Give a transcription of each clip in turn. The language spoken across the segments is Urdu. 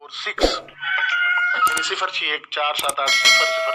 6 0 6 1 4 7 8 0 0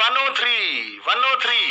103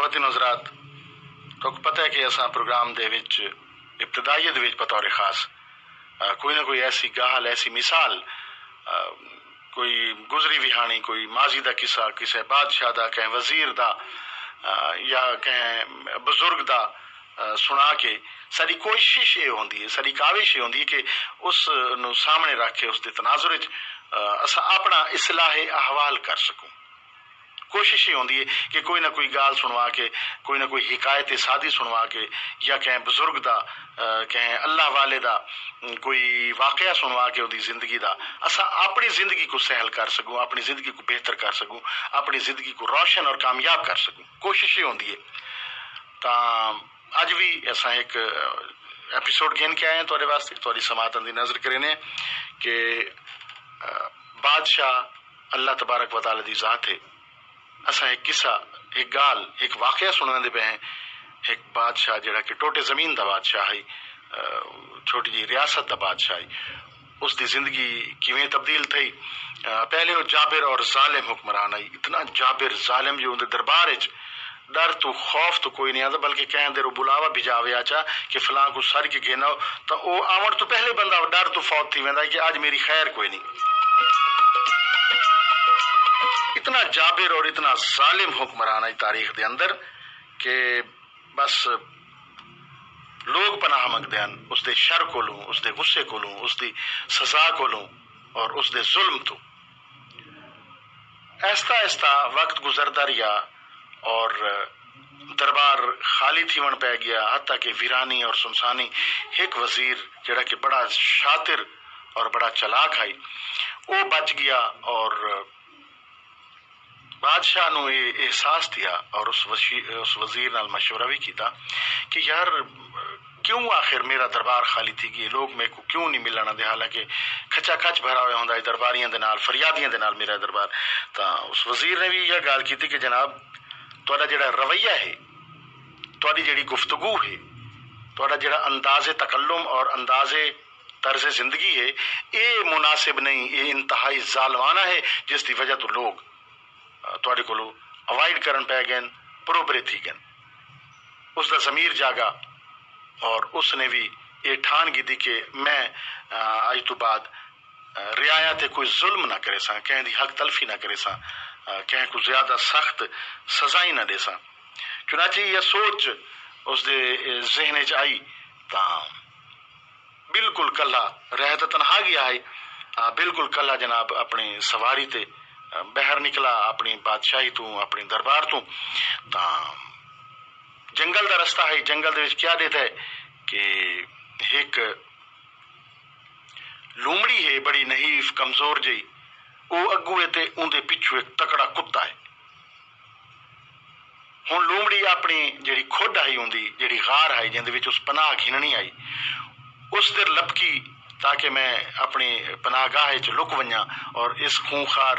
خواتین حضرات تو پتہ ہے کہ اصا پروگرام دے وچ ابتدائیت وچ بطور خاص کوئی نہ کوئی ایسی گال ایسی مثال کوئی گزری وہانی کوئی ماضی دا قصہ کسی بادشاہ دا کہیں وزیر دا یا کہیں بزرگ دا سنا کے ساری کوشش یہ ہوندی ہے ساری کاوش یہ ہوندی ہے کہ اس نو سامنے رکھ کے اس دے تناظر اسا اپنا اصلاح احوال کر سکوں کوشش یہ ہوندی ہے کہ کوئی نہ کوئی گال سنوا کے کوئی نہ کوئی حکایت سادی سنوا کے یا کہیں بزرگ دا کہیں اللہ والے دا کوئی واقعہ سنوا کے وہ زندگی دا اسا اپنی زندگی کو سہل کر سکوں اپنی زندگی کو بہتر کر سکوں اپنی زندگی کو روشن اور کامیاب کر سکوں کوشش یہ ہوندی ہے تا اج بھی اسا ایک ایپیسوڈ گھن کے آئے ہیں تھوڑے واسطے تھوڑی سماعت اندی نظر کرنے کہ بادشاہ اللہ تبارک و تعالی دی ذات ہے اسا ایک قصہ ایک گال ایک واقعہ سننے دے پہ ہیں ایک بادشاہ جڑا کہ ٹوٹے زمین دا بادشاہ ہے چھوٹی جی ریاست دا بادشاہ ہے اس دی زندگی کیویں تبدیل تھی پہلے وہ جابر اور ظالم حکمران آئی اتنا جابر ظالم جو اندر دربار وچ ڈر تو خوف تو کوئی نہیں آتا بلکہ کہیں دے رو بلاوا بھجاوے آچا کہ فلاں کو سر کے گھنا ہو تو وہ آون تو پہلے بندہ ڈر تو فوت تھی ویندا کہ آج میری خیر کوئی نہیں اتنا جابر اور اتنا ظالم حکمران ہے تاریخ دے اندر کہ بس لوگ پناہ منگ دیان اس دے شر کو لوں اس دے غصے کو لوں اس دی سزا کو لوں اور اس دے ظلم تو ایستا ایستا وقت گزرتا رہا اور دربار خالی تھی ون پہ گیا حتیٰ کہ ویرانی اور سنسانی ایک وزیر جڑا کہ بڑا شاطر اور بڑا چلاک ہے وہ بچ گیا اور بادشاہ نو یہ احساس دیا اور اس وزیر نال مشورہ بھی کیتا کہ یار کیوں آخر میرا دربار خالی تھی گئی لوگ میرے کو کیوں نہیں ملنا دے حالانکہ کھچا کھچ بھرا ہوا ہوندا ہے درباریاں دے نال فریادیاں دے نال میرا دربار تا اس وزیر نے بھی یہ گال کی تھی کہ جناب تہاڈا جڑا رویہ ہے تہاڈی جڑی گفتگو ہے تہاڈا جڑا انداز تکلم اور انداز طرز زندگی ہے یہ مناسب نہیں یہ انتہائی ظالمانہ ہے جس کی وجہ تو لوگ تہاڈے کولو اوائڈ کرن پہ گئے پروبرے تھی گئے اس دا ضمیر جاگا اور اس نے بھی یہ ٹھان کی تھی کہ میں آج تو بعد رعایا تے کوئی ظلم نہ کرے سا کہیں دی حق تلفی نہ کرے سا کہیں کو زیادہ سخت سزائی نہ دے سا چنانچہ یہ سوچ اس دے ذہن چ آئی تا بالکل کلا رہتا تنہا گیا ہے بالکل کلا جناب اپنی سواری تے بہر نکلا اپنی بادشاہی تو اپنی دربار تو تا جنگل دا رستہ ہے جنگل دے وچ کیا دیتا ہے کہ ایک لومڑی ہے بڑی نحیف کمزور جئی وہ اگوے تے اندے پچھو ایک تکڑا کتا ہے ہن لومڑی اپنی جڑی کھڈ آئی ہوندی جڑی غار آئی جن دے وچ اس پناہ گھننی آئی اس در لپکی تاکہ میں اپنی پناہ گاہ چ لک ونجا اور اس خونخوار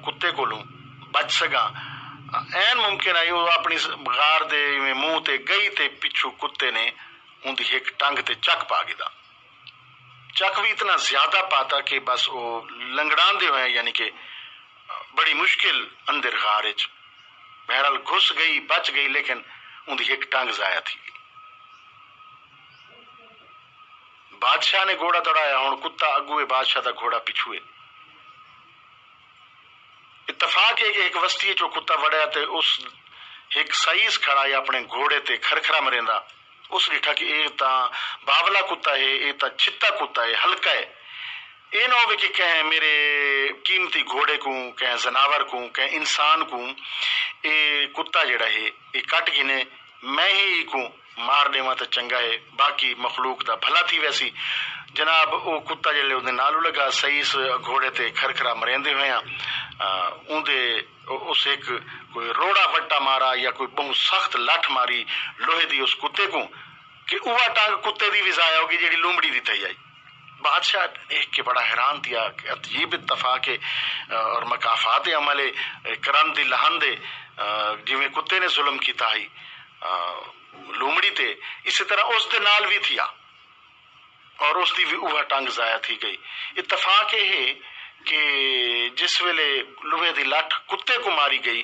کتے کو لوں بچ سکاں این ممکن ہے وہ اپنی غار دے منہ تے گئی تے پچھو کتے نے اندی ایک ٹنگ تے چک پا گیا چک بھی اتنا زیادہ پاتا کہ بس وہ لنگڑان دے ہوئے یعنی کہ بڑی مشکل اندر غار وچ بہرحال گھس گئی بچ گئی لیکن اندی ایک ٹنگ ضائع تھی بادشاہ نے گھوڑا دوڑایا ہوں کتا اگوے بادشاہ دا گھوڑا پچھوے اتفاق ہے کہ ایک وسطی جو کتا وڑیا تے اس ایک سائز کھڑا ہے اپنے گھوڑے تے کھرکھرا مریندا اس ڈٹھا کہ یہ تا باولا کتا ہے یہ تا چھتا کتا ہے ہلکا ہے یہ نہ ہو کہ کہیں میرے قیمتی گھوڑے کو کہیں زناور کو کہیں انسان کو یہ کتا جڑا ہے یہ کٹ گنے میں ہی کو مار دیواں تے چنگا ہے باقی مخلوق دا بھلا تھی ویسی جناب وہ کتا جڑے اودے نالو لگا صحیح گھوڑے تے کھرکھرا مریندے ہوئے اندے اس ایک کوئی روڑا وٹا مارا یا کوئی بہت سخت لٹھ ماری لوہے دی اس کتے کو کہ اوہ ٹانگ کتے دی بھی ضائع ہوگی جیڑی لومڑی دی تھی آئی بادشاہ دیکھ کے بڑا حیران تھیا کہ عجیب اتفاق اور مکافات عمل کرم دی لہن دے جویں کتے نے ظلم کیتا ہی لومڑی تے اسی طرح اس دے نال بھی تھیا اور اس دی بھی اوہ ٹانگ ضائع تھی گئی اتفاق یہ ہے کہ جس ویلے لوہے دی لٹھ کتے کو ماری گئی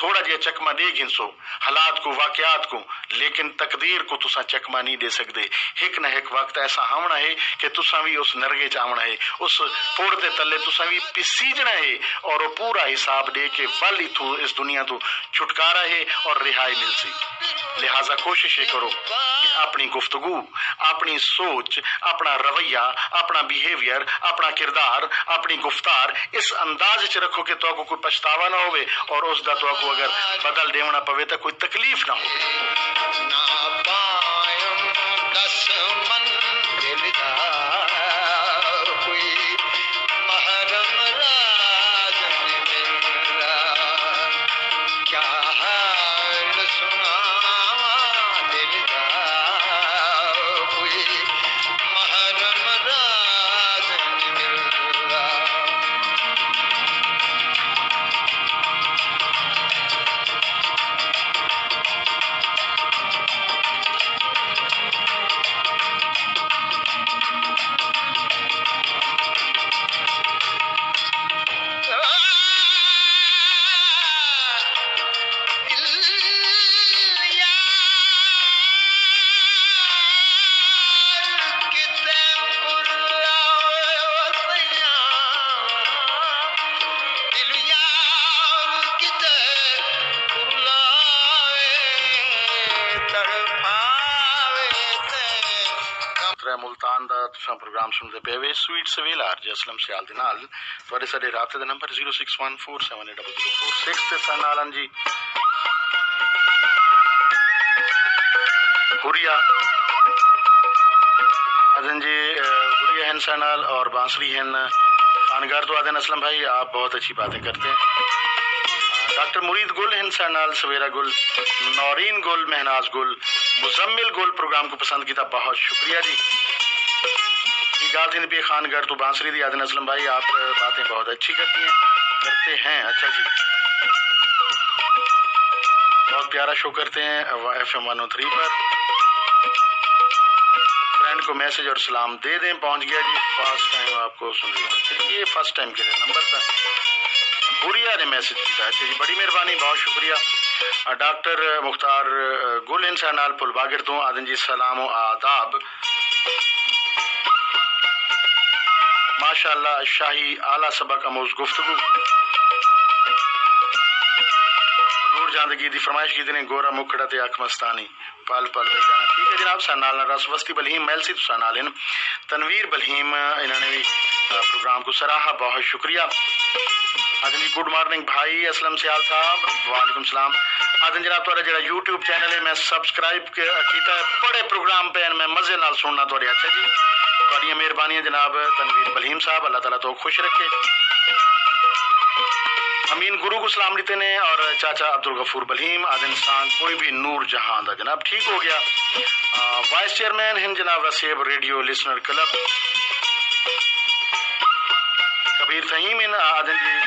تھوڑا جہا چکما دے گھنسو حالات کو واقعات کو، لیکن تقدیر کو تسا چکما نہیں دے سکتے۔ ایک نہ ایک وقت ایسا آنا ہے کہ تسا بھی اس نرگے چ آنا ہے، اس پوڑ دے تلے تسا بھی پسیجنا ہے، اور وہ پورا حساب دے کے والی تو اس دنیا تو چھٹکارا ہے اور رہائی مل سی۔ لہٰذا کوشش یہ کرو کہ اپنی گفتگو، اپنی سوچ، اپنا رویہ، اپنا بیہیویئر، اپنا کردار، اپنی گفتار اس انداز چ رکھو کہ تو کوئی پچھتاوا نہ ہوئے، اور اس دا تو اگر بدل دیونا پوے تو کوئی تکلیف نہ ہو۔ ملتان دا تساں پروگرام سنتے پے وے سویٹ سویل آر جے اسلم سیال دے نال تواڈے ساڈے رابطے دا نمبر 0614780046 تے سن نالن جی ہوریا آدن جی ہوریا ہیں سنال اور بانسری ہیں خانگار تو آدن اسلم بھائی آپ بہت اچھی باتیں کرتے ہیں۔ ڈاکٹر مرید گل ہنسا نال سویرا گل، نورین گل، مہناز گل، مزمل گل پروگرام کو پسند کیتا، بہت شکریہ جی۔ گال تھی بھی خانگار تو بانسری دی آدن اسلم بھائی آپ باتیں بہت اچھی کرتے ہیں اچھا جی، بہت پیارا شو کرتے ہیں FM 103 پر۔ فرینڈ کو میسج اور سلام دے دیں، پہنچ گیا جی، فرسٹ ٹائم آپ کو سن رہی ہوں، یہ فرسٹ ٹائم کے نمبر پر بوریا نے میسج کیا ہے جی، بڑی مہربانی، بہت شکریہ۔ ڈاکٹر مختار گل انسان نال پل باگر تو آدن جی سلام و آداب، ماشاء اللہ شاہی اعلیٰ سبق آموز گفتگو۔ نور جاندگی دی فرمائش کی دنے گورا مکڑا تے اک مستانی پل پل بھائی جانا، ٹھیک ہے جناب۔ سنال رس وستی بلہیم میل سی تو سنال تنویر بلہیم انہوں نے بھی پروگرام کو سراہا، بہت شکریہ۔ آدن جی گڈ مارننگ بھائی اسلم سیال صاحب، وعلیکم السلام۔ آدن جناب تھوڑا جڑا یوٹیوب چینل ہے میں سبسکرائب کیتا ہے، بڑے پروگرام پہ میں مزے نال سننا تھوڑے، اچھا جی تھوڑی مہربانی جناب تنویر بلہیم صاحب، اللہ تعالیٰ تو خوش رکھے۔ امین گرو کو سلام دیتے ہیں، اور چاچا عبدالغفور بلہیم آدن سان کوئی بھی نور جہاں دا جناب ٹھیک ہو گیا۔ وائس چیئرمین ہیں جناب Wasaib radio listener club Kabir Fahim ان آدن جی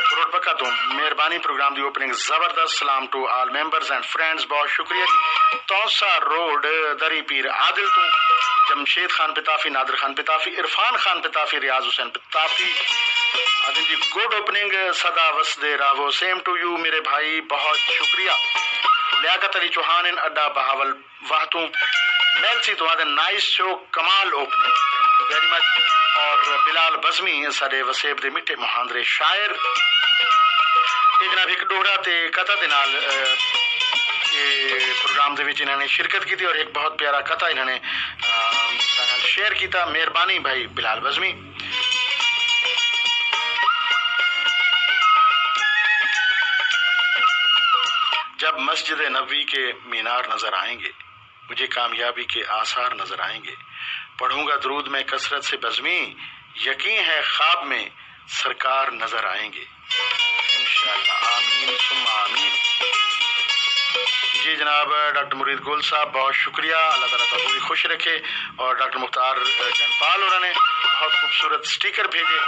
کروڑ پکا تو مہربانی، پروگرام دی اوپننگ زبردست، سلام to all members and friends, بہت شکریہ جی۔ توسا روڈ دری پیر عادل تو جمشید خان پتافی، نادر خان پتافی، عرفان خان پتافی، ریاض حسین پتافی، آدن جی گڈ اوپننگ، صدا وسدے راہو، سیم ٹو یو میرے بھائی، بہت شکریہ۔ لیاقت علی چوہان ان اڈا بہاول واہتوں میل سی تو آدن نائس شو، کمال opening, thank you very much. اور بلال بزمی سارے وسیب دے مٹے مہاندرے شاعر، ایک جناب ایک ڈوڑا تے کتا دے نال پروگرام دے وچ انہوں نے شرکت کی تھی، اور ایک بہت پیارا کتا انہوں نے شیئر کیتا، مہربانی بھائی بلال بزمی۔ جب مسجد نبوی کے مینار نظر آئیں گے، مجھے کامیابی کے آثار نظر آئیں گے، پڑھوں گا درود میں کثرت سے بزمی، یقین ہے خواب میں سرکار نظر آئیں گے انشاءاللہ، آمین ثم آمین۔ جی جناب ڈاکٹر مرید گل صاحب بہت شکریہ، اللہ تعالیٰ کو بھی خوش رکھے۔ اور ڈاکٹر مختار جنپال انہوں نے بہت خوبصورت سٹیکر بھیجے،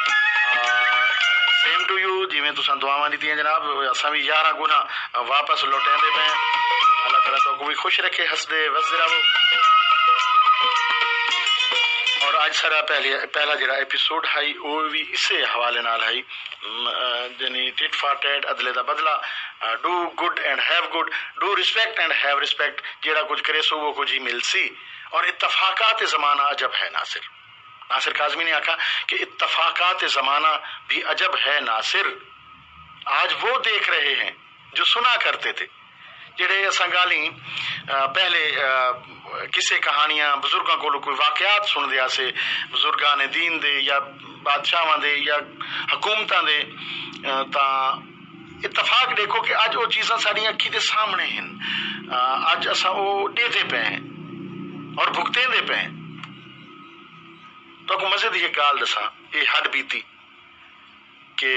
سیم ٹو یو، جی میں تساں دعاواں دیتی ہیں جناب، اساں بھی 11 گنا واپس لوٹیندے پے ہیں، اللہ تعالیٰ کو بھی خوش رکھے، ہسدے وسدے رہو۔ اور اج سارا پہلا جڑا ایپیسوڈ ہے وہ بھی اسی حوالے نال ہے، یعنی ٹٹ فار ٹیٹ، عدلے دا بدلہ، do good and have good, do respect and have respect, جڑا کچھ کرے سو وہ کچھ ہی مل سی۔ اور اتفاقات زمانہ عجب ہے ناصر کاظمی نے آکھا کہ اتفاقات زمانہ بھی عجب ہے ناصر، آج وہ دیکھ رہے ہیں جو سنا کرتے تھے۔ جڑے اساں گالی پہلے کسے کہانیاں بزرگاں کو کوئی واقعات سن دیا سے، بزرگان دین دے یا بادشاہاں دے یا حکومتاں دے، تا اتفاق دیکھو کہ اج وہ چیزاں ساری اکھی دے سامنے ہیں، اج اساں وہ دیتے پے ہیں اور بھگتیں دے پے ہیں۔ تو مزید یہ گال دساں، یہ ہڈ بیتی کہ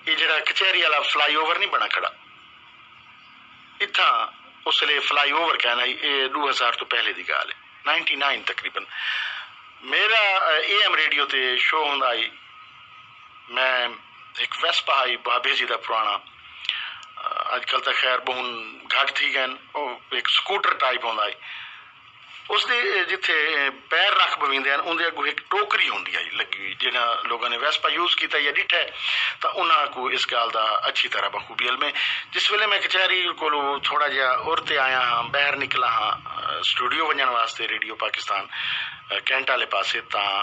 یہ جڑا کچہری والا فلائی اوور نہیں بنا کھڑا اتھا، اس لیے فلائی اوور کہنا یہ 2000 تو پہلے دی گال ہے، 99 تقریباً۔ میرا اے ایم ریڈیو تے شو ہوندا آئی، میں ایک ویسپا آئی بابے جی دا پرانا، اج کل تو خیر بہن گھٹ تھی گئے، ایک سکوٹر ٹائپ ہوندا آئی، اس دے جتھے پیر رکھ بویندے ہیں اندر اگوں ایک ٹوکری ہوندی آئی لگی ہوئی، جنہاں لوگوں نے ویسپا یوز کیتا یا ڈٹھا ہے تو انہاں کو اس گال دا اچھی طرح بخوبی علم ہے۔ جس ویلے میں کچہری کو تھوڑا جہا اورتے آیا ہاں، باہر نکلا ہاں اسٹوڈیو ونجن واسطے ریڈیو پاکستان کینٹ والے پاسے، تاں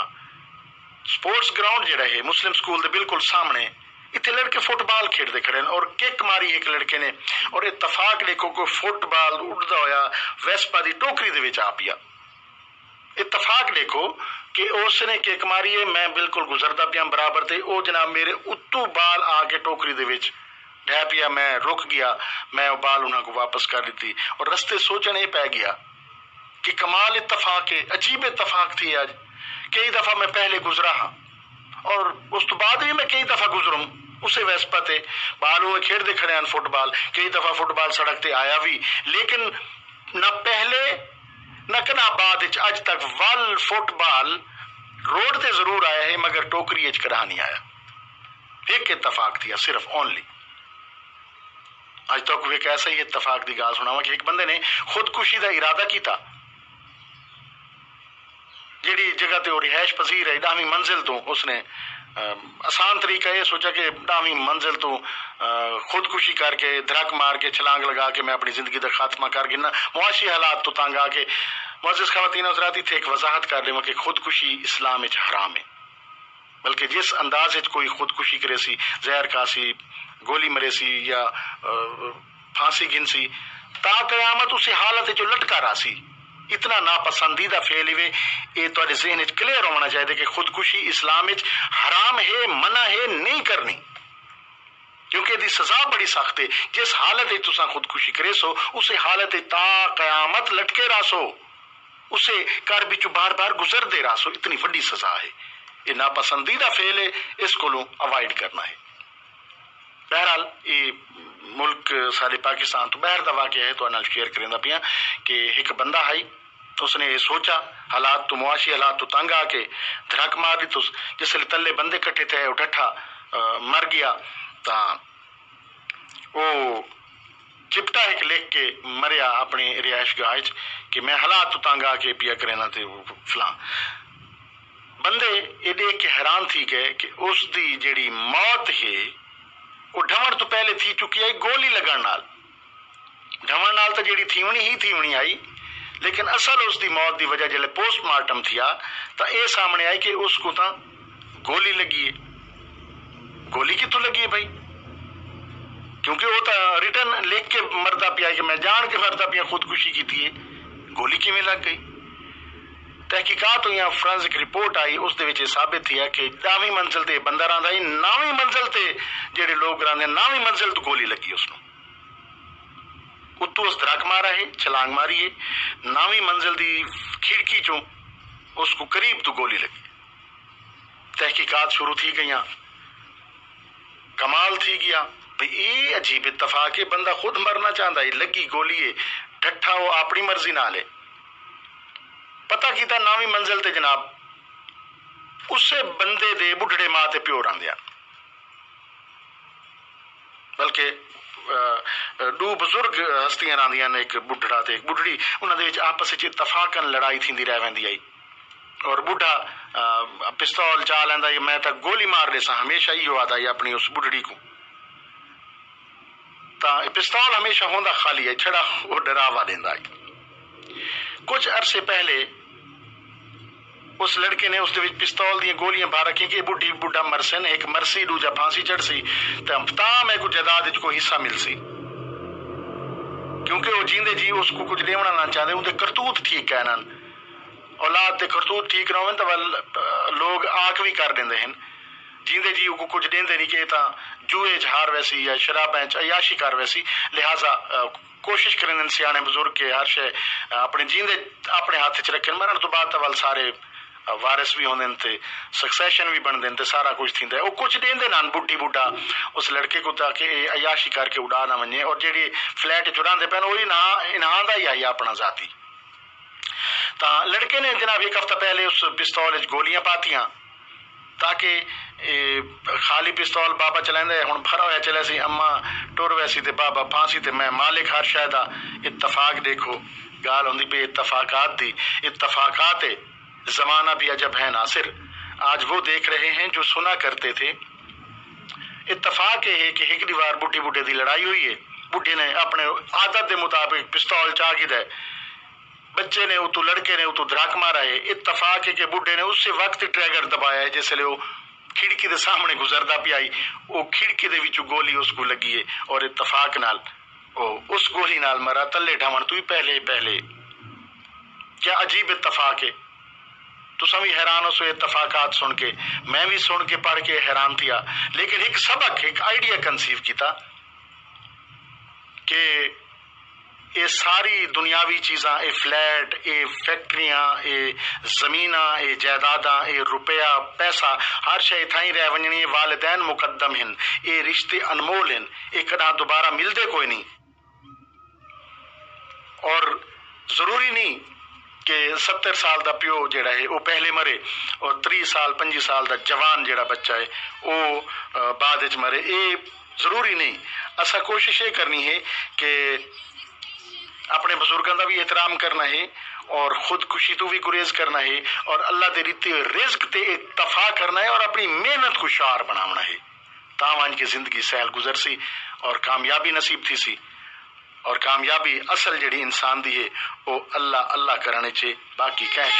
سپورٹس گراؤنڈ جڑا ہے مسلم سکول دے بالکل سامنے، اتنے لڑکے فٹ بال کھیڈتے کھڑے ہیں اور کک ماری ایک لڑکے نے، اور اتفاق دیکھو کہ فٹ بال اڑتا ہویا ویسپا دی ٹوکری دے وچ آ پیا۔ اتفاق دیکھو کہ اس نے کک ماری ہے، میں بالکل گزرتا پیا برابر تے او جناب میرے اتو بال آ کے ٹوکری دے وچ ڈہ پیا، میں رک گیا، میں وہ بال انہاں کو واپس کر دیتی اور رستے سوچن یہ پی گیا کہ کمال اتفاق ہے، عجیب اتفاق تھی آج۔ کئی دفعہ میں پہلے گزرا ہاں اور اس تو بعد بھی میں کئی دفعہ گزروں اسے ویسپا تے، بال ہوئے کھیڑ دے کھڑے ہیں فٹ بال، کئی دفعہ فٹ بال سڑک تے آیا بھی، لیکن نہ پہلے نہ کنا بعد اج تک ول فٹ بال روڈ تے ضرور آیا ہے مگر ٹوکری اچ کرا نہیں آیا۔ ایک اتفاق تھی صرف اونلی، آج تک ایک ایسا ہی اتفاق دی گال سناواں کہ ایک بندے نے خودکشی دا ارادہ کیتا، جیڑی جگہ تے وہ رہائش پذیر ہے 10ویں منزل تو اس نے آسان طریقہ یہ سوچا کہ 10ویں منزل تو خودکشی کر کے دھڑک مار کے چھلانگ لگا کے میں اپنی زندگی دا خاتمہ کر گنا، معاشی حالات تو تنگ آ کے۔ معزز خواتین حضرات اتنے ایک وضاحت کر دیں کہ خودکشی اسلام وچ حرام ہے، بلکہ جس انداز کوئی خودکشی کرے سی، زہر کھاسی، گولی مرے سی یا پھانسی گن سی، تا قیامت اسی حالت جو لٹکا رہا سی، اتنا ناپسندیدہ فعل ہوئے، یہ تھوڑے ذہن کلیئر ہونا چاہیے کہ خودکشی اسلام حرام ہے، منع ہے، نہیں کرنی، کیونکہ دی سزا بڑی سخت ہے۔ جس حالت تساں خودکشی کرے سو اسے حالت تا قیامت لٹکے رہا سو، اسے کر بچو بار بار گزر دے رہا سو، اتنی بڑی سزا ہے، یہ ناپسندیدہ فعل ہے، اس کو اوائڈ کرنا ہے۔ بہرحال یہ ملک سارے پاکستان تو باہر دا واقعہ ہے، تو انال شیئر کریں پیا کہ ایک بندہ ہے، اس نے یہ سوچا، حالات تو معاشی حالات تو تنگ آ کے دھڑک مار دی، تو جس لئے تلے بندے کٹے تھے وہ ڈٹھا مر گیا، تا وہ چپٹا ایک لکھ کے مریا اپنی رہائش گاہ کہ میں حالات تو تنگ آ کے پیا کرنا تھے فلاں۔ بندے یہ دیکھ کے حیران تھی گئے کہ اس دی جیڑی موت ہے وہ ڈھمن تو پہلے تھی چکی ہے گولی لگن نال، ڈھمن نال تو جیڑی تھیونی ہی تھیونی آئی، لیکن اصل اس دی موت دی وجہ جلے پوسٹ مارٹم تھیا تو اے سامنے آئی کہ اس کو تا گولی لگی ہے۔ گولی کتوں لگی ہے بھائی؟ کیونکہ وہ تو ریٹن لکھ کے مردا پیا کہ میں جان کے مردا پیا خودکشی کی تھی، گولی کیویں لگ گئی؟ تحقیقات ہوئی، فرانزک رپورٹ آئی، اس دے وچ ثابت تھیا کہ 10ویں منزل تے بندہ رہندا ہے، 9ویں منزل تے جڑے لوگ رہندے 9ویں منزل تو گولی لگی اس نو، اتو اس دھڑک مارا ہے، چھلانگ ماری ہے، 9ویں منزل دی کھڑکی چوں اس کو قریب تو گولی لگی۔ تحقیقات شروع تھی گئیاں، کمال تھی گیا بھئی یہ عجیب اتفاق ہے، بندہ خود مرنا چاہتا ہے، لگی گولی ہے، ڈٹھا وہ اپنی مرضی نال ہے۔ پتہ کیتا 9ویں منزل تے جناب اسے بندے دے بڈھڑے ماں تے پیو رہندے، بلکہ دو بزرگ ہستیاں رہندیاں، ایک بڈھڑا تے ایک بڈھڑی، انہاں دے وچ آپس وچ اتفاقاً لڑائی تھیندی رہ ویندی آئی، اور بڈھا پستول چا لینا میں تو گولی مار دے سا ہمیشہ یہ آتا ہے اپنی اس بڑھڑی کو تا پستول ہمیشہ ہوندا خالی ہے چھڑا وہ ڈراوا دینا ہے کچھ عرصے پہلے اس لڑکے نے اس پستول دیا گولیاں بھا رکھی کہ بڈھی بڈھا مرسن ایک مرسی دوجا پھانسی چڑھ سی تام ایک جداد کو حصہ مل سی کیونکہ وہ جیندے جی اس کو کچھ دیونا نہ چاہتے ان کرتوت ٹھیک ہے اولاد دے کرتوت ٹھیک نہ ہو تو لوگ آنکھ بھی کر دیں جیندے جی کو کچھ دیندے نہیں کہ تا جوئے ہار ویسی یا شرابیں عیاشی کر ویسی لہٰذا کوشش کریں سیانے بزرگ کے ہر شے اپنے جیندے اپنے ہاتھ چ رکھیں مرن تو بعد ول سارے وارث بھی ہوندے تے سکسیشن بھی بن دیں تے سارا کچھ تھیندا ہے وہ کچھ دیندے نان بڈھی بڈھا اس لڑکے کو تاکہ عیاشی کر کے اڑا نہ ونجے اور جیڑی فلیٹ چراندے پین وہی نہ انہاں دا ہی آئی اپنا ذاتی تا لڑکے نے جناب ایک ہفتہ پہلے اس پستول گولیاں پاتیاں تاکہ خالی پستول بابا چلائیں ہوں بھرا ہوا چلے سی اما ٹر ویسی تے بابا پھانسی تے میں مالک ہر شاید اتفاق دیکھو گال ہوندی پہ اتفاقات دی اتفاقات زمانہ بھی عجب ہے ناصر آج وہ دیکھ رہے ہیں جو سنا کرتے تھے اتفاق یہ ہے کہ ایک دیوار بڈھی بڈھے دی لڑائی ہوئی ہے بڈھے نے اپنے عادت دے مطابق پستول چاگی دے بچے نے اتو لڑکے نے اتو دھڑاک مارا ہے اتفاق ہے کہ بڈھے نے اس سے وقت ٹریگر دبایا ہے جیسے لے وہ کھڑکی دے سامنے گزردا پی آئی وہ کھڑکی دے وچ گولی اس کو لگی ہے اور اتفاق نال وہ اس گولی نال مرا تلے ڈھاون تو ہی پہلے کیا عجیب اتفاق ہے تو سبھی حیران ہو سو اتفاقات سن کے میں بھی سن کے پڑھ کے حیران تھیا لیکن ایک سبق ایک آئیڈیا کنسیو کیتا کہ یہ ساری دنیاوی چیزاں اے فلیٹ اے فیکٹریاں اے زمیناں اے جائیداداں اے روپیہ پیسہ ہر شے تھائیں رہ ونجنی والدین مقدم ہن اے رشتے انمول ہن اے کدا دوبارہ ملدے کوئی نہیں اور ضروری نہیں کہ 70 سال دا پیو جڑا ہے وہ پہلے مرے اور 30 سال 25 سال دا جوان جڑا بچہ ہے وہ بعد وچ مرے اے ضروری نہیں اسا کوشش یہ کرنی ہے کہ اپنے بزرگوں کا بھی احترام کرنا ہے اور خودکشی تو بھی گریز کرنا ہے اور اللہ دے دیتے رزق تے اکتفا کرنا ہے اور اپنی محنت کو شعار بنانا ہے تاوان کی زندگی سہل گزر سی اور کامیابی نصیب تھی سی اور کامیابی اصل جڑی انسان دی ہے وہ اللہ اللہ کرنے چے باقی کہہ